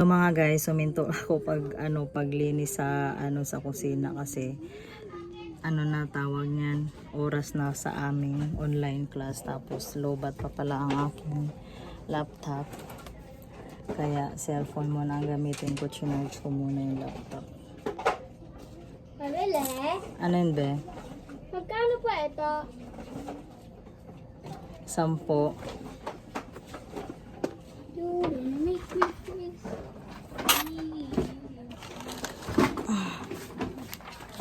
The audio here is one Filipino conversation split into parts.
So mga guys, suminto ako paglinis sa sa kusina kasi na tawag niyan, oras na sa aming online class, tapos lobat pa pala ang aking laptop. Kaya cellphone muna ang gamitin ko, chinarge ko muna yung laptop. Pabili? Ano yun be? Magkano po ito? 10. Yun, may quick quiz.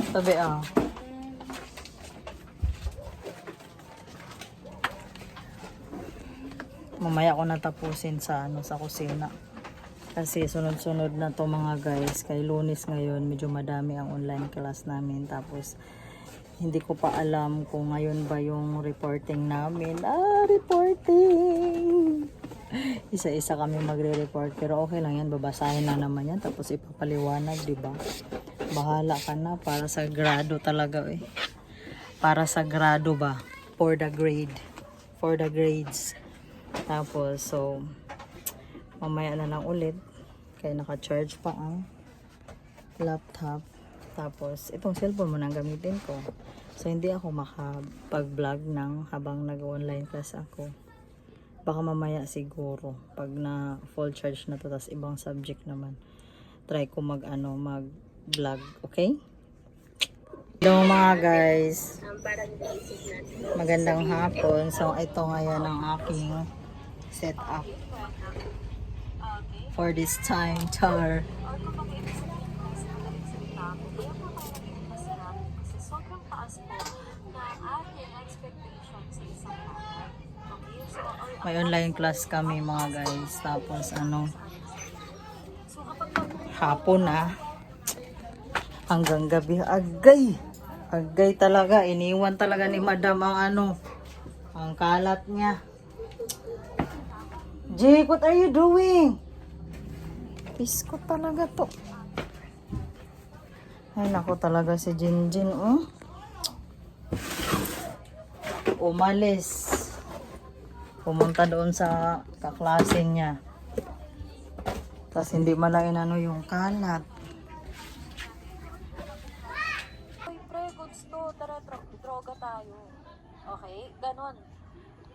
Tabi ah. Mamaya ko natapusin sa sa kusina. Kasi sunod-sunod na to mga guys. Kay Lunes ngayon, medyo madami ang online class namin. Tapos hindi ko pa alam kung ngayon ba yung reporting namin. Reporting! Isa-isa kami magre-report. Pero okay lang yan, babasahin na naman yan. Tapos ipapaliwanag, di ba? Bahala ka na, para sa grado talaga eh. Para sa grado ba? For the grade. For the grades. Tapos, so, mamaya na lang ulit. Kaya naka-charge pa ang laptop. Tapos, itong cellphone mo nang gamitin ko. So, hindi ako makapag-vlog habang nag-online class ako. Baka mamaya siguro. Pag na full charge na to, tas ibang subject naman. Try ko mag-vlog. Okay? Hello mga guys. Magandang hapon. So, ito ngayon ang aking setup for this time. Char. May online class kami mga guys. Tapos hapon na hanggang gabi. Agay talaga. Iniwan talaga ni madam ang ang kalat niya. Jake, what are you doing? Piskot talaga to. Ay, nako talaga si Jinjin, oh. Umalis. Pumunta doon sa kaklase niya. Tapos hindi malain yung kalat. Uy, pre, goods to. Tara, droga tayo. Okay? Ganon.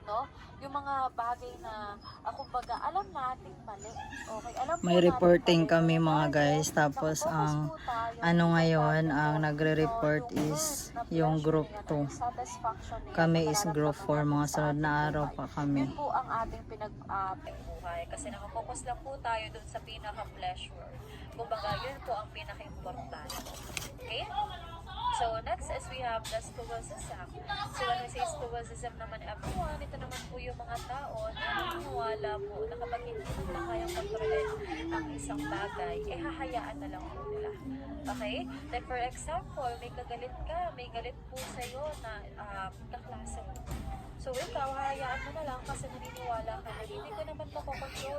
No? Yung mga bagay na, kumbaga, alam natin mali. Okay? Alam May reporting kami mga guys. Tapos ang ngayon, ang nagre-report is yung group 2. Kami is group 4. Mga sunod na araw pa kami. Yun po ang ating buhay. Kasi nakapokus lang po tayo dun sa pinaka-pleasure. Kumbaga, yun po ang pinaka-importante. Okay? So, next is we have the stoicism. So, when we say stoicism naman, everyone, ito naman po yung mga tao na naniniwala po na kapag hindi nila kayang kontrolin ang isang bagay, hahayaan na lang po nila. Okay? Like for example, may galit po sa'yo na kaklase mo. So, ikaw, hahayaan mo na lang kasi naniniwala ka na hindi ko naman makokontrol.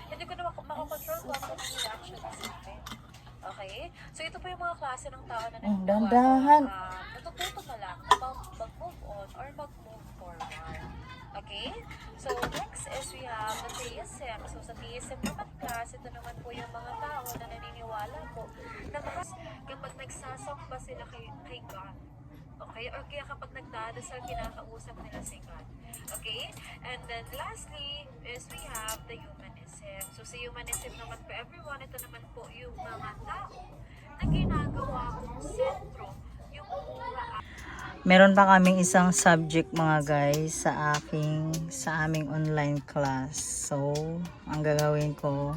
Hindi ko naman makokontrol kung ano yung reaction sa akin. Okay? So, ito po yung mga klase ng tao na Dandahan. natututo na lang na mag-move on or mag-move forward. Okay? So, next is we have the theism. So, sa theism naman class, ito naman po yung mga tao na naniniwala po na kapag nagsasamba sila kay God. Okay? Or kaya kapag nagdadasal, kinakausap nila si God. Okay? And then lastly is we have the humanism. So sa humanism naman po everyone, ito naman po yung mga tao na ginagawa kong sentro yung mura. Meron pa kaming isang subject mga guys sa aming online class. So, ang gagawin ko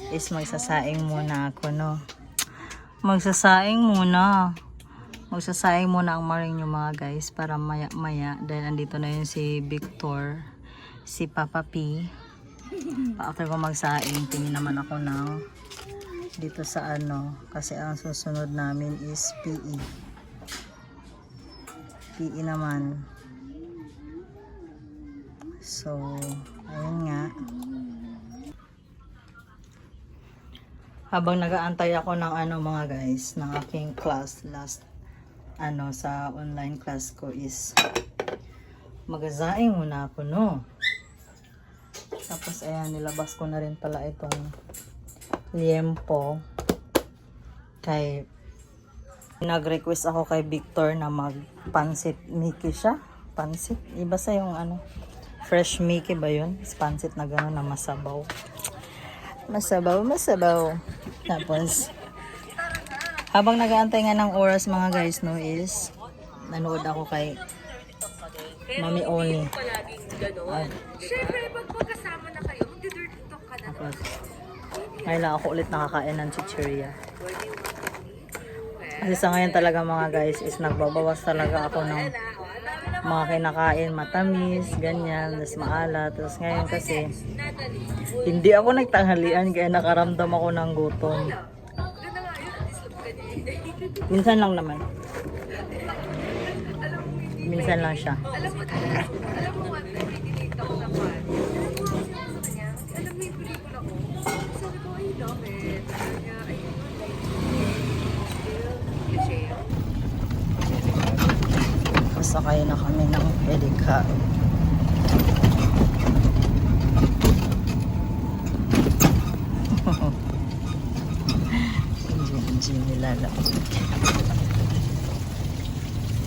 is magsasaing muna ako, no? Magsasaing muna ang maring nyo mga guys para maya dahil andito na yun si Victor, si Papa P. After ko magsaing, tingin naman ako ng dito sa kasi ang susunod namin is PE naman. So ayun nga, habang nag-aantay ako ng mga guys ng aking class last sa online class ko is magasaing muna ako, no? Tapos ayan, nilabas ko na rin pala itong liempo. Kay nag-request ako kay Victor na mag-pansit Mickey siya. Pansit. Iba sa yung ano, fresh Mickey ba yun? Pansit na gano'n na masabaw. Masabaw. Tapos, habang nag-aantay nga ng oras mga guys, no, is nanood ako kay Mami Oni. Palaging gano'n. Siyempre, pag magkasama na kayo, magdi-dirty talk ka na. Tapos, ngayon lang ako ulit nakakain ng chichirya. Kasi sa ngayon talaga mga guys, is nagbabawas talaga ako ng mga kinakain, matamis, ganyan, tas maalat. Tapos ngayon kasi, hindi ako nagtanghalian kaya nakaramdam ako ng gutom. Minsan lang naman. Minsan lang siya. Alam mo, one time, dinate ako naman. Alam mo yung pelikula ko? Sabi ko, I love it. Sabi niya, I don't like still share. Pasakay na kami ng pedicab. Hindi nilalapit.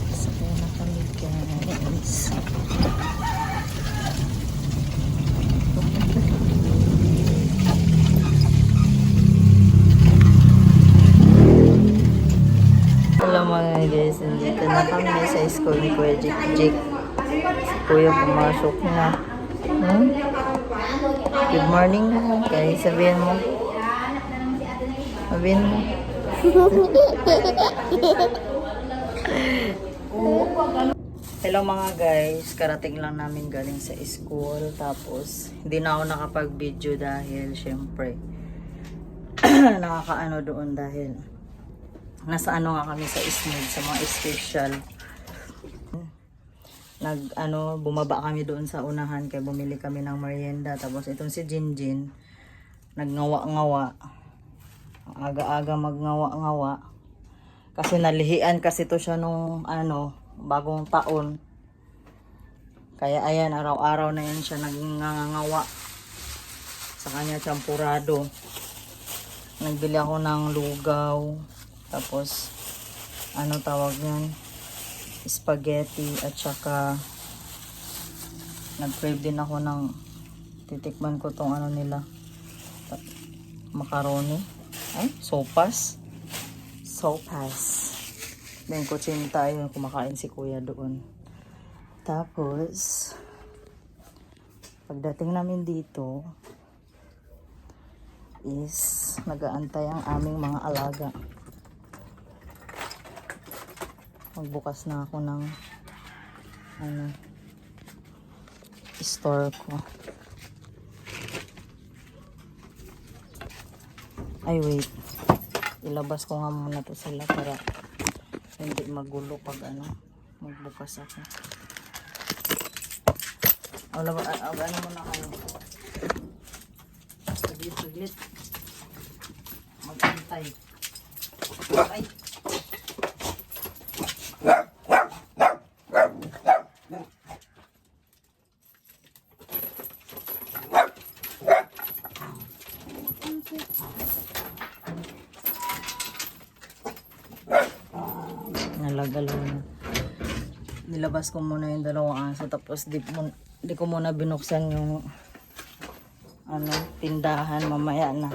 Pasakay na kami guys. Hello mga guys, nandito na kami sa school ni Kuya Jik. Si Kuya pumasok na. Good morning mo. Kaya sabihin mo. Sabihin mo. Hello mga guys, karating lang namin galing sa school. Tapos, hindi na ako nakapag-video dahil syempre, nakakaano doon dahil nasa ano nga kami sa SMED, sa mga special. Bumaba kami doon sa unahan kaya bumili kami ng merienda. Tapos itong si Jinjin, nagngawa-ngawa. Aga-aga magngawa-ngawa. Kasi nalihian kasi to siya nung bagong taon. Kaya ayan, araw-araw na yan siya nagngangawa. Sa kanya champurado. Nagbili ako ng lugaw. Tapos, tawag yan? Spaghetti at saka nag-crave din ako ng titikman ko tong nila. Macaroni. Ay, sopas. Then, kutsinta yun. Kumakain si kuya doon. Tapos, pagdating namin dito, is nag-aantay ang aming mga alaga. Magbukas na ako ng store ko. Ay wait, ilabas ko nga muna to sila para hindi magulo pag magbukas ako. Ano muna kayo, saglit magantay. Ay, nalagalaw na. Nilabas ko muna yung dalawang aso tapos di ko muna binuksan yung tindahan. Mamaya na.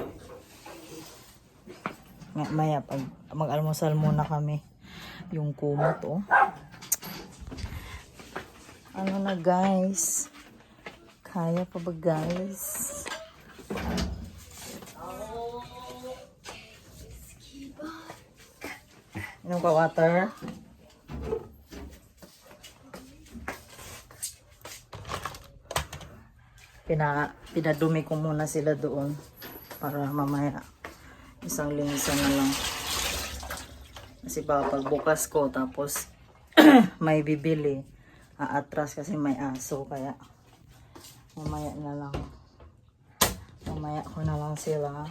Maya pag mag-almusal muna kami. Yung kumot na guys. Kaya pa ba guys? Inom ka water? Pinadumi ko muna sila doon para mamaya isang linisan na lang. Kasi baka pagbukas ko tapos may bibili, aatras kasi may aso, kaya mamaya na lang. Mamaya ko na lang sila.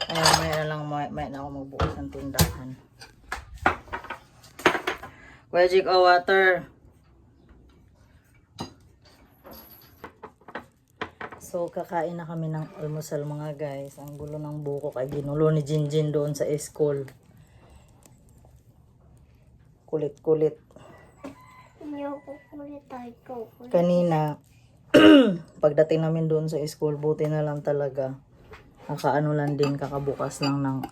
Ay, mamaya na ako magbukas ng tindahan. Kuya Jik, water. So, So, kakain na kami ng almusal mga guys. Ang gulo ng buko kay ginulo ni Jinjin doon sa school. Kulit-kulit. Ayoko kulit tayo ko. Kanina, pagdating namin doon sa school, buti na lang talaga. Nakaano lang din, kakabukas lang ng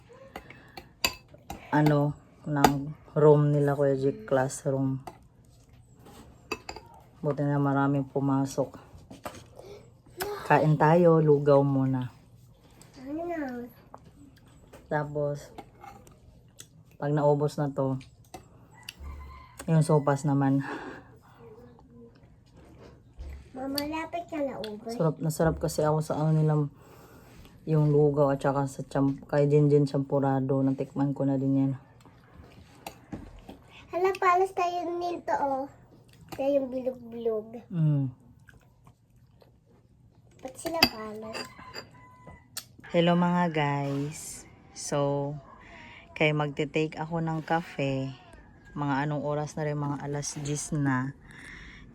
ng room nila Kuya Jake, classroom. Buti na maraming pumasok. Kain tayo, lugaw muna. Ano? Tapos, pag naubos na to, yung sopas naman. Mama, lapit ka na ubay. Nasarap kasi ako sa nilang yung lugaw at saka sa kay Jinjin champurado. Natikman ko na din yan. Hala, palas tayo nito, oh. Tayo yung bilog-bilog. Ba't sila palas? Hello mga guys. So, kay magte-take ako ng cafe. Mga anong oras na rin, mga alas 10 na.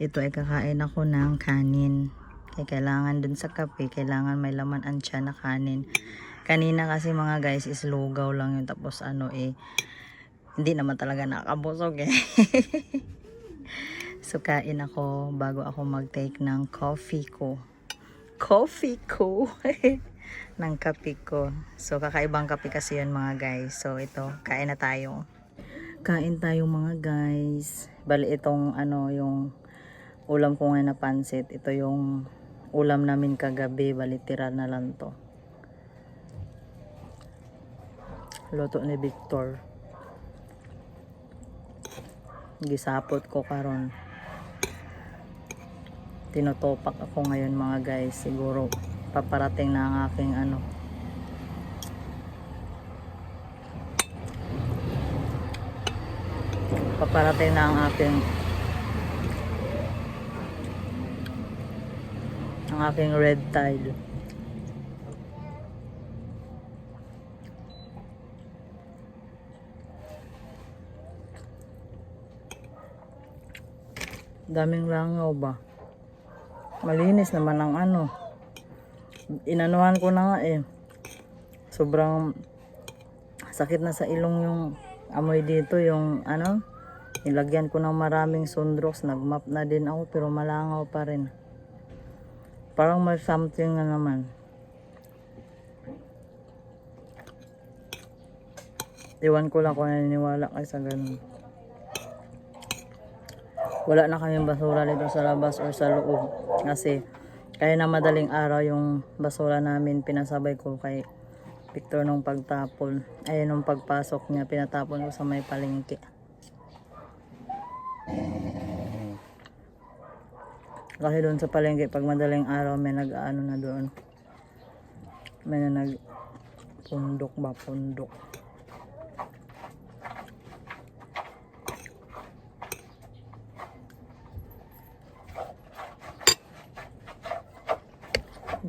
Ito ay kakain ako ng kanin. Kaya kailangan dun sa kape, kailangan may laman ang tiyan na kanin. Kanina kasi mga guys is lugaw lang yun. Tapos hindi naman talaga nakabusog eh. So kain ako bago ako mag-take ng coffee ko. Ng kape ko. So kakaibang kape kasi yun mga guys. So ito, kain na tayo. Kain tayo mga guys. Bali itong yung ulam ko ngayon na pansit. Ito yung ulam namin kagabi. Bali tira na lang to. Luto ni Victor. Gisapot ko karon. Tinotopak ako ngayon mga guys. Siguro paparating na ang aking paparating na ang aking red tide. Daming langaw ba? Malinis naman ang inanuhan ko na nga eh. Sobrang sakit na sa ilong yung amoy dito, yung nilagyan ko ng maraming Sunrox, nagmap na din ako pero malangaw pa rin. Parang may something na naman. Iwan ko lang kung naniniwala kayo sa ganun. Wala na kaming basura dito sa labas or sa loob. Kasi kaya na madaling araw yung basura namin pinasabay ko kay Victor nung pagtapon. Ay nung pagpasok niya pinatapon ko sa may palengke. Kasi doon sa palengke pag madaling araw may nag-ano na doon. May pundok.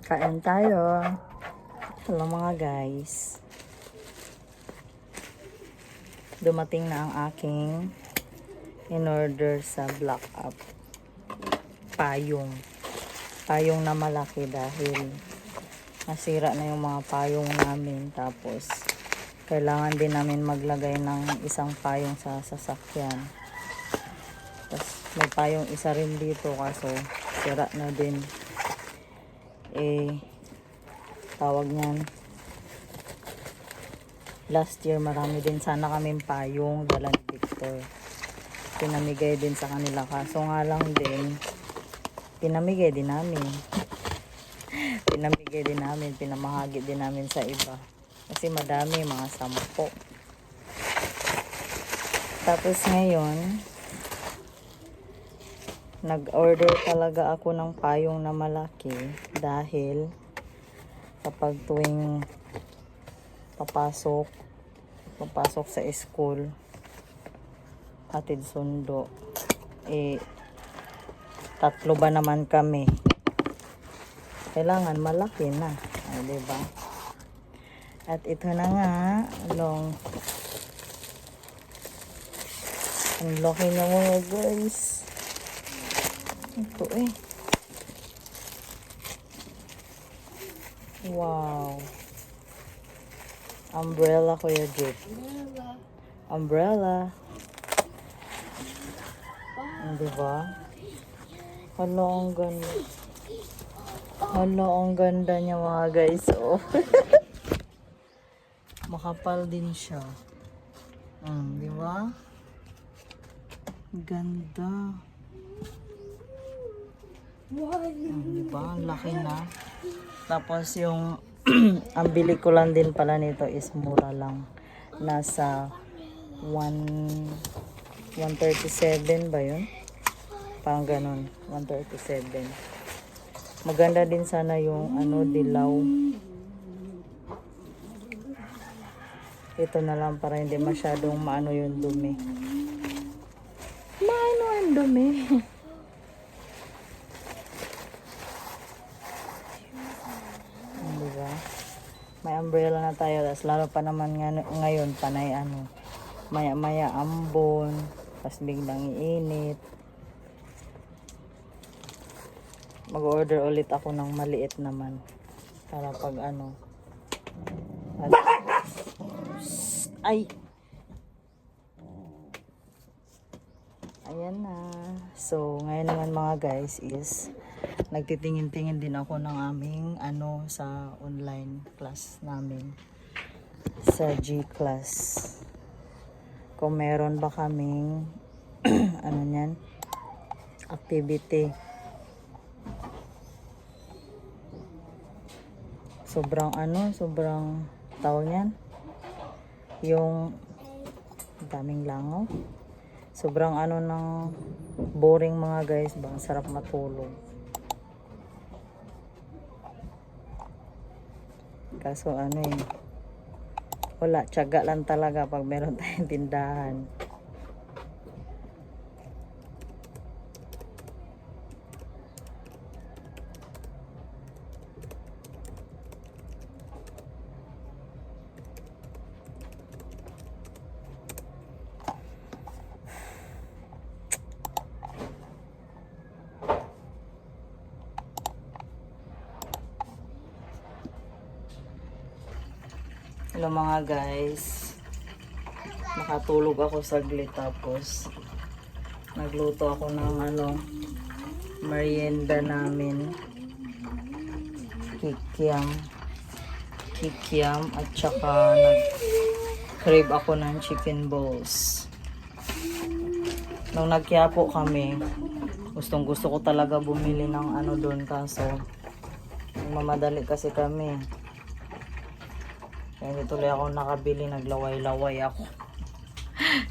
Kain tayo. Hello mga guys. Dumating na ang aking in-order sa Black Up. Payong na malaki dahil nasira na yung mga payong namin. Tapos kailangan din namin maglagay ng isang payong sa sasakyan. Tapos may payong isa rin dito kaso sira na din. Tawag niyan, last year marami din sana kaming payong dala ni Victor, pinamigay din sa kanila, kaso nga lang din pinamigay din namin pinamahagi din namin sa iba kasi madami, mga 10. Tapos ngayon nag-order talaga ako ng payong na malaki dahil kapag tuwing papasok sa school, hatid sundo, 3 ba naman kami, kailangan malaki na, diba? At ito na nga, ang laki na mga guys. Ito Wow. Umbrella, Kuya Jake. Umbrella. Diba? Hala, ang ganda. Hala, ang ganda niya mga guys. Oh. Makapal din siya. Diba? Ganda. Diba? Ang laki na. Tapos yung ang bili ko lang din pala nito is mura lang. Nasa 137 ba yun? Parang ganun. 137. Maganda din sana yung dilaw. Ito na lang para hindi masyadong maano yung dumi. Maano ang dumi? Diba? May umbrella na tayo. Tapos lalo pa naman ngayon, panay maya-maya ambon. Tapos biglang iinit. Mag-order ulit ako ng maliit naman. Para pag ay! Ayan na. So, ngayon naman mga guys is nagtitingin-tingin din ako ng aming sa online class namin. Sa G-class. Kung meron ba kaming activity. Sobrang tawag niyan. Yung daming langaw. Sobrang ng boring mga guys ba. Sarap matulog. Kaso wala, tiyaga lang talaga pag meron tayong tindahan. Hello mga guys, nakatulog ako saglit tapos nagluto ako ng merienda namin, kikiam at saka nag-crave ako ng chicken balls. Nung nagkiapo kami, gustong gusto ko talaga bumili ng doon, kaso mamadali kasi kami. Kaya hindi tuloy ako nakabili, naglaway-laway ako.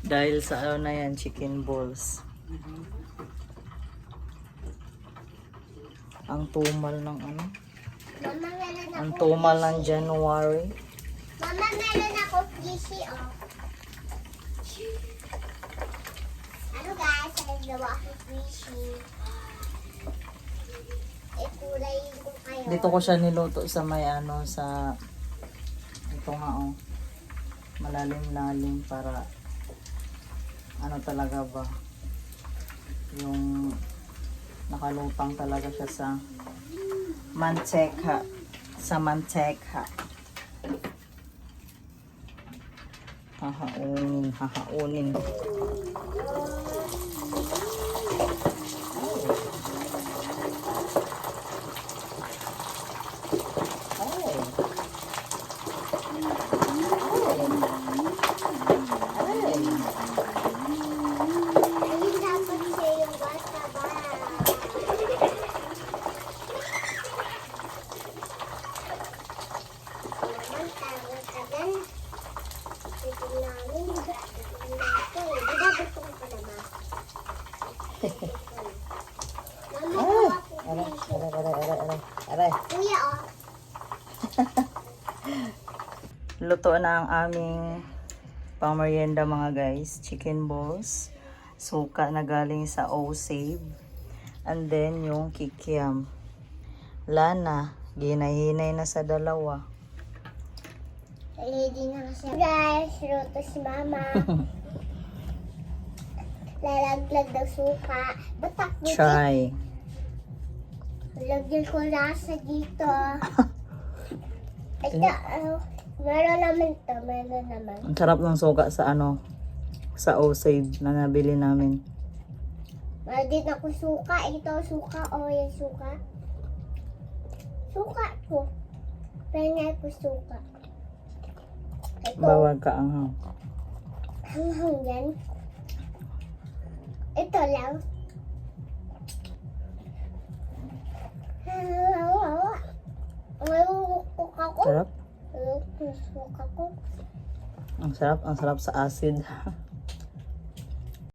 Dahil sa na yan, chicken balls. Ang tumal ng Mama, meron Ang ako. tumal ng January. Mama, meron ako fishy, oh. Guys, ay gawa ako fishy. Iturayin ko kayo. Dito ko siya niluto sa may sa ito nga malalim-lalim para talaga ba yung nakalutang talaga siya sa mantika. Hahaunin. Ayun dapat siya yung bata ba? Naman, tawag ka dyan. Ito namin. Dapat ko pa naman. Mama, Aray. kuya, oh. Luto na ang aming pang-merienda mga guys. Chicken balls. Suka na galing sa O-Save. And then yung kikiam. Lana. Ginahinay na sa dalawa. Ready na kasi. Guys, luto si Mama. Lalaglag daw suka. Batak mo. Try. Lagyan ko lasa dito. Ito, meron naman to. Meron naman. Ang sarap ng suka sa ano, sa Osade na nabili namin. Meron din ako suka. Ito suka. O, yung suka. Suka ko. Pengen ko suka. Ito. Bawal ka ang Hanghang yan. Ito lang. Ngayon suka ko. sarap. Ngayon suka ko. Ang sarap sa acid.